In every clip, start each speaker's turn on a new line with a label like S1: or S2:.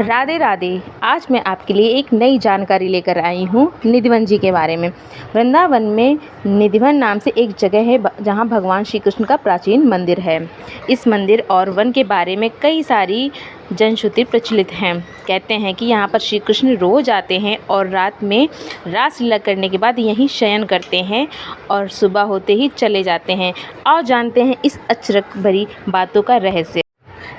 S1: राधे राधे। आज मैं आपके लिए एक नई जानकारी लेकर आई हूँ निधिवन जी के बारे में। वृंदावन में निधिवन नाम से एक जगह है जहाँ भगवान श्री कृष्ण का प्राचीन मंदिर है। इस मंदिर और वन के बारे में कई सारी जनश्रुति प्रचलित हैं। कहते हैं कि यहाँ पर श्री कृष्ण रोज आते हैं और रात में रासलीला करने के बाद यहीं शयन करते हैं और सुबह होते ही चले जाते हैं। और जानते हैं इस अचरक भरी बातों का रहस्य।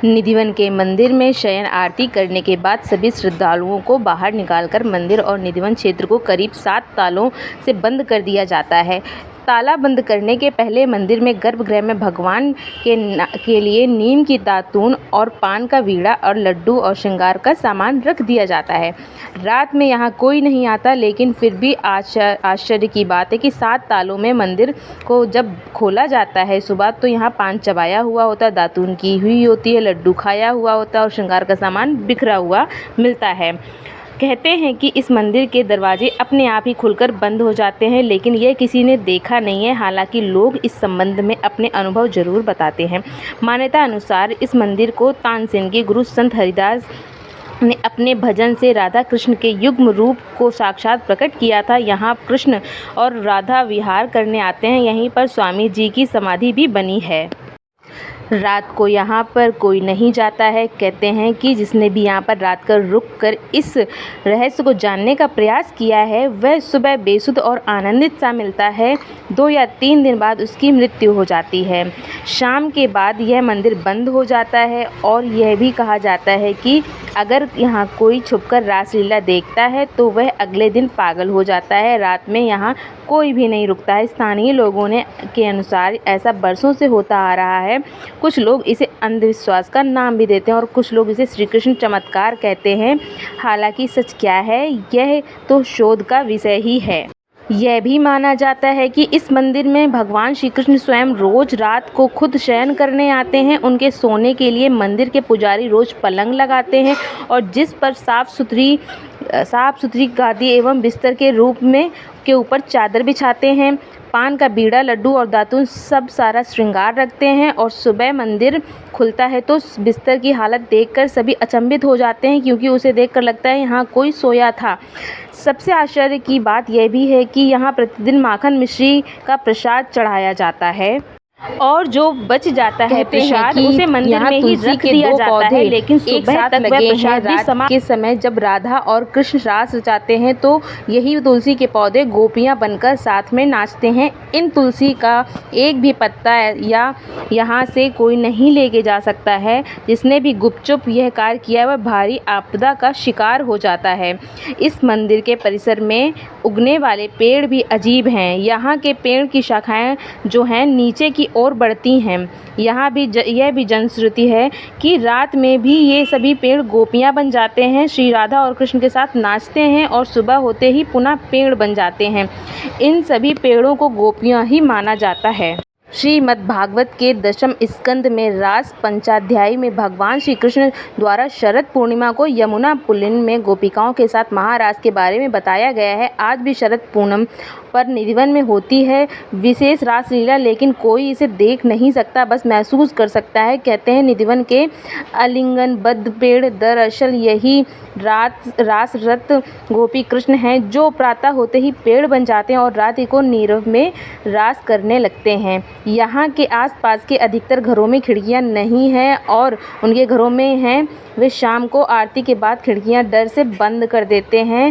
S1: निधिवन के मंदिर में शयन आरती करने के बाद सभी श्रद्धालुओं को बाहर निकालकर मंदिर और निधिवन क्षेत्र को करीब 7 तालों से बंद कर दिया जाता है। ताला बंद करने के पहले मंदिर में गर्भगृह में भगवान के लिए नीम की दातून और पान का वीड़ा और लड्डू और श्रृंगार का सामान रख दिया जाता है। रात में यहाँ कोई नहीं आता, लेकिन फिर भी आश्चर्य की बात है कि 7 तालों में मंदिर को जब खोला जाता है सुबह, तो यहाँ पान चबाया हुआ होता, दातून की हुई होती है, लड्डू खाया हुआ होता और श्रृंगार का सामान बिखरा हुआ मिलता है। कहते हैं कि इस मंदिर के दरवाजे अपने आप ही खुलकर बंद हो जाते हैं, लेकिन यह किसी ने देखा नहीं है। हालांकि लोग इस संबंध में अपने अनुभव जरूर बताते हैं। मान्यता अनुसार इस मंदिर को तानसेन के गुरु संत हरिदास ने अपने भजन से राधा कृष्ण के युग्म रूप को साक्षात प्रकट किया था। यहाँ कृष्ण और राधा विहार करने आते हैं। यहीं पर स्वामी जी की समाधि भी बनी है। रात को यहाँ पर कोई नहीं जाता है। कहते हैं कि जिसने भी यहाँ पर रात कर रुक कर इस रहस्य को जानने का प्रयास किया है, वह सुबह बेसुध और आनंदित सा मिलता है। 2 या 3 दिन बाद उसकी मृत्यु हो जाती है। शाम के बाद यह मंदिर बंद हो जाता है और यह भी कहा जाता है कि अगर यहाँ कोई छुपकर रासलीला देखता है तो वह अगले दिन पागल हो जाता है। रात में यहाँ कोई भी नहीं रुकता है। स्थानीय लोगों के अनुसार ऐसा बरसों से होता आ रहा है। कुछ लोग इसे अंधविश्वास का नाम भी देते हैं और कुछ लोग इसे श्री कृष्ण चमत्कार कहते हैं। हालांकि सच क्या है, यह तो शोध का विषय ही है। यह भी माना जाता है कि इस मंदिर में भगवान श्री कृष्ण स्वयं रोज रात को खुद शयन करने आते हैं। उनके सोने के लिए मंदिर के पुजारी रोज पलंग लगाते हैं और जिस पर साफ सुथरी गादी एवं बिस्तर के रूप में के ऊपर चादर बिछाते हैं। पान का बीड़ा, लड्डू और दातून सब सारा श्रृंगार रखते हैं और सुबह मंदिर खुलता है तो बिस्तर की हालत देखकर सभी अचंभित हो जाते हैं, क्योंकि उसे देखकर लगता है यहाँ कोई सोया था। सबसे आश्चर्य की बात यह भी है कि यहाँ प्रतिदिन माखन मिश्री का प्रसाद चढ़ाया जाता है और जो बच जाता है प्रसाद उसे मंदिर में ही रख दिया जाता है। लेकिन सुबह तक वह प्रसाद भी समाप्त के समय जब राधा और कृष्ण रास रचाते हैं तो यही तुलसी के पौधे गोपियां बनकर साथ में नाचते हैं। इन तुलसी का एक भी पत्ता या यहाँ से कोई नहीं लेके जा सकता है। जिसने भी गुपचुप यह कार्य किया वह भारी आपदा का शिकार हो जाता है। इस मंदिर के परिसर में उगने वाले पेड़ भी अजीब हैं। यहाँ के पेड़ की शाखाएं जो हैं नीचे की ओर बढ़ती हैं। यहाँ भी यह भी जनश्रुति है कि रात में भी ये सभी पेड़ गोपियाँ बन जाते हैं, श्री राधा और कृष्ण के साथ नाचते हैं और सुबह होते ही पुनः पेड़ बन जाते हैं। इन सभी पेड़ों को गोपियाँ ही माना जाता है। श्रीमद्भागवत के 10वें स्कंद में रास पंचाध्यायी में भगवान श्री कृष्ण द्वारा शरद पूर्णिमा को यमुना पुलिन में गोपिकाओं के साथ महारास के बारे में बताया गया है। आज भी शरद पूनम पर निधिवन में होती है विशेष रासलीला, लेकिन कोई इसे देख नहीं सकता, बस महसूस कर सकता है। कहते हैं निधिवन के आलिंगनबद्ध पेड़ दरअसल यही रासरत गोपी कृष्ण हैं, जो प्रातः होते ही पेड़ बन जाते हैं और रात को नीरव में रास करने लगते हैं। यहाँ के आसपास के अधिकतर घरों में खिड़कियाँ नहीं हैं और उनके घरों में हैं वे शाम को आरती के बाद खिड़कियाँ डर से बंद कर देते हैं।